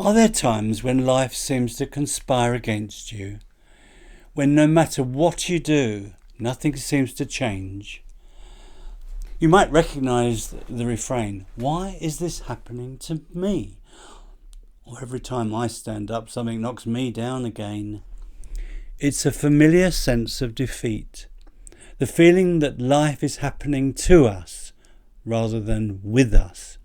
Are there times when life seems to conspire against you? When no matter what you do, nothing seems to change? You might recognise the refrain, "Why is this happening to me?" Or every time I stand up, something knocks me down again. It's a familiar sense of defeat. The feeling that life is happening to us rather than with us.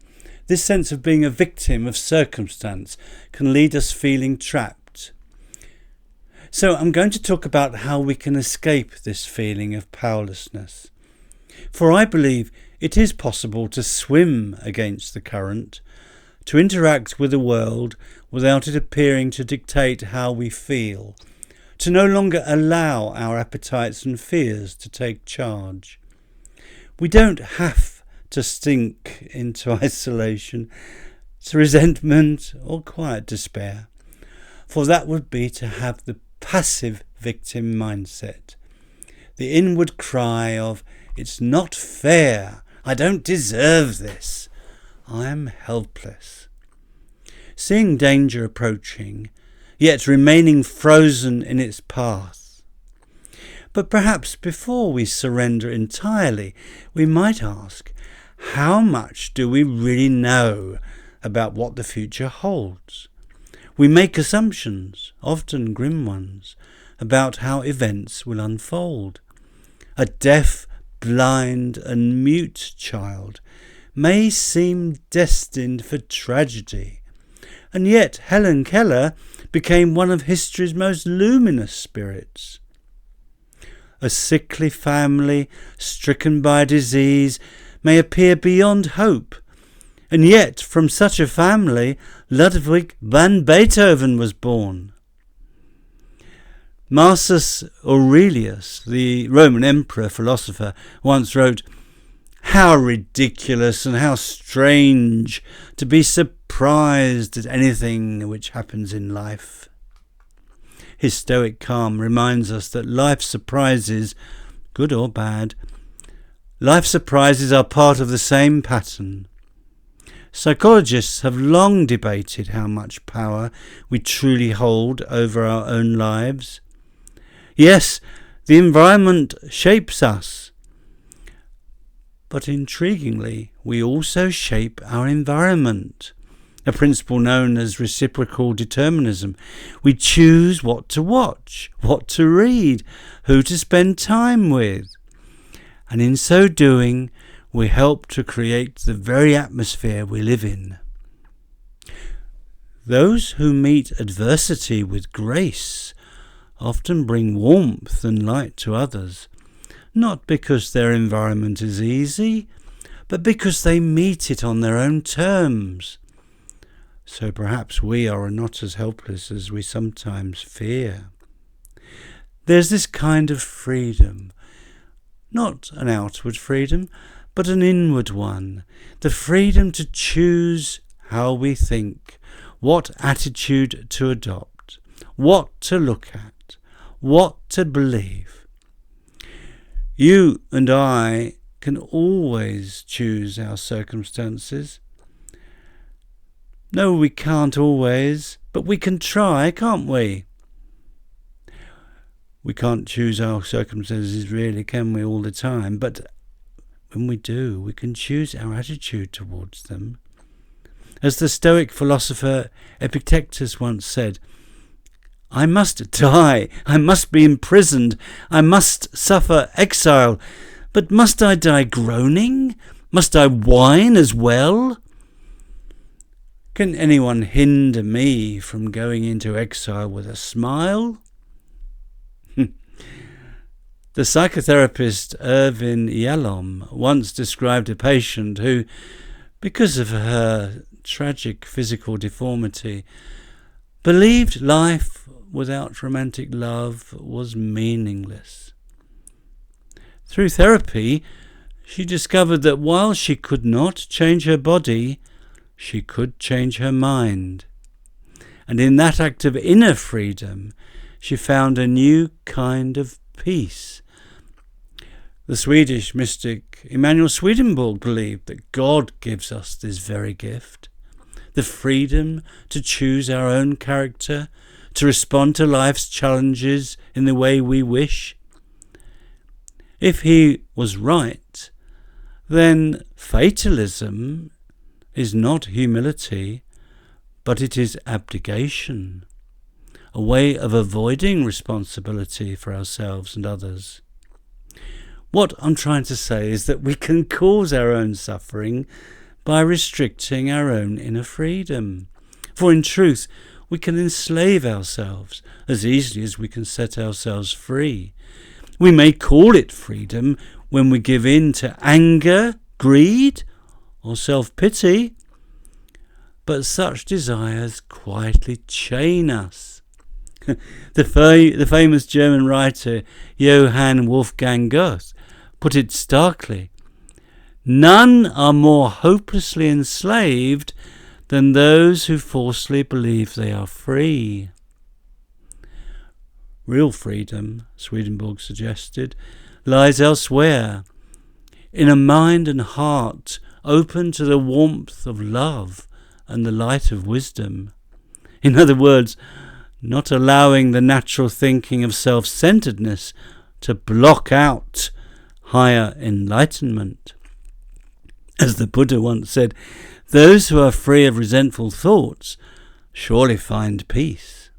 This sense of being a victim of circumstance can lead us feeling trapped. So I'm going to talk about how we can escape this feeling of powerlessness. For I believe it is possible to swim against the current, to interact with the world without it appearing to dictate how we feel, to no longer allow our appetites and fears to take charge. We don't have to sink into isolation, to resentment or quiet despair, for that would be to have the passive victim mindset, the inward cry of, "It's not fair, I don't deserve this, I am helpless." Seeing danger approaching, yet remaining frozen in its path. But perhaps before we surrender entirely, we might ask, how much do we really know about what the future holds? We make assumptions, often grim ones, about how events will unfold. A deaf, blind and mute child may seem destined for tragedy, and yet Helen Keller became one of history's most luminous spirits. A sickly family, stricken by disease, may appear beyond hope, and yet from such a family Ludwig van Beethoven was born. Marcus Aurelius, the Roman emperor philosopher, once wrote, "How ridiculous and how strange to be surprised at anything which happens in life." His stoic calm reminds us that life surprises, good or bad, life surprises are part of the same pattern. Psychologists have long debated how much power we truly hold over our own lives. Yes, the environment shapes us, but intriguingly, we also shape our environment, a principle known as reciprocal determinism. We choose what to watch, what to read, who to spend time with. And in so doing, we help to create the very atmosphere we live in. Those who meet adversity with grace often bring warmth and light to others, not because their environment is easy, but because they meet it on their own terms. So perhaps we are not as helpless as we sometimes fear. There's this kind of freedom, not an outward freedom, but an inward one, the freedom to choose how we think, what attitude to adopt, what to look at, what to believe. You and I can always choose our circumstances. No, we can't always, but we can try, can't we? We can't choose our circumstances really, can we, all the time? But when we do, we can choose our attitude towards them. As the Stoic philosopher Epictetus once said, "I must die, I must be imprisoned, I must suffer exile, but must I die groaning? Must I whine as well? Can anyone hinder me from going into exile with a smile?" The psychotherapist Irvin Yalom once described a patient who, because of her tragic physical deformity, believed life without romantic love was meaningless. Through therapy, she discovered that while she could not change her body, she could change her mind. And in that act of inner freedom, she found a new kind of peace. The Swedish mystic Emanuel Swedenborg believed that God gives us this very gift, the freedom to choose our own character, to respond to life's challenges in the way we wish? If he was right, then fatalism is not humility, but it is abdication, a way of avoiding responsibility for ourselves and others. What I'm trying to say is that we can cause our own suffering by restricting our own inner freedom. For in truth, we can enslave ourselves as easily as we can set ourselves free. We may call it freedom when we give in to anger, greed, or self-pity, but such desires quietly chain us. The famous German writer Johann Wolfgang Goethe put it starkly: none are more hopelessly enslaved than those who falsely believe they are free. Real freedom, Swedenborg suggested, lies elsewhere, in a mind and heart open to the warmth of love and the light of wisdom. In other words, not allowing the natural thinking of self-centeredness to block out higher enlightenment. As the Buddha once said, those who are free of resentful thoughts surely find peace.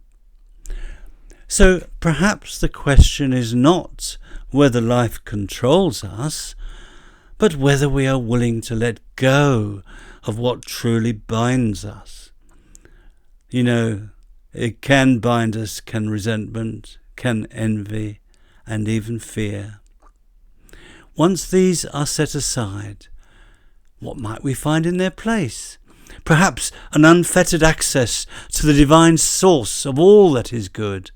So perhaps the question is not whether life controls us, but whether we are willing to let go of what truly binds us. You know, it can bind us, can resentment, can envy, and even fear. Once these are set aside, what might we find in their place? Perhaps an unfettered access to the divine source of all that is good.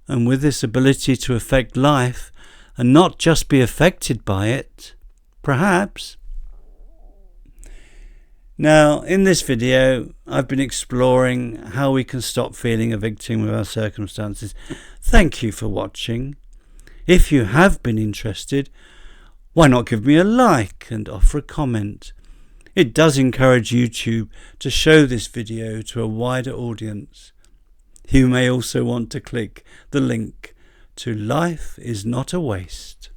And with this ability to affect life and not just be affected by it, perhaps. Now, in this video, I've been exploring how we can stop feeling a victim of our circumstances. Thank you for watching. If you have been interested, why not give me a like and offer a comment? It does encourage YouTube to show this video to a wider audience. You may also want to click the link to Life is Not a Waste.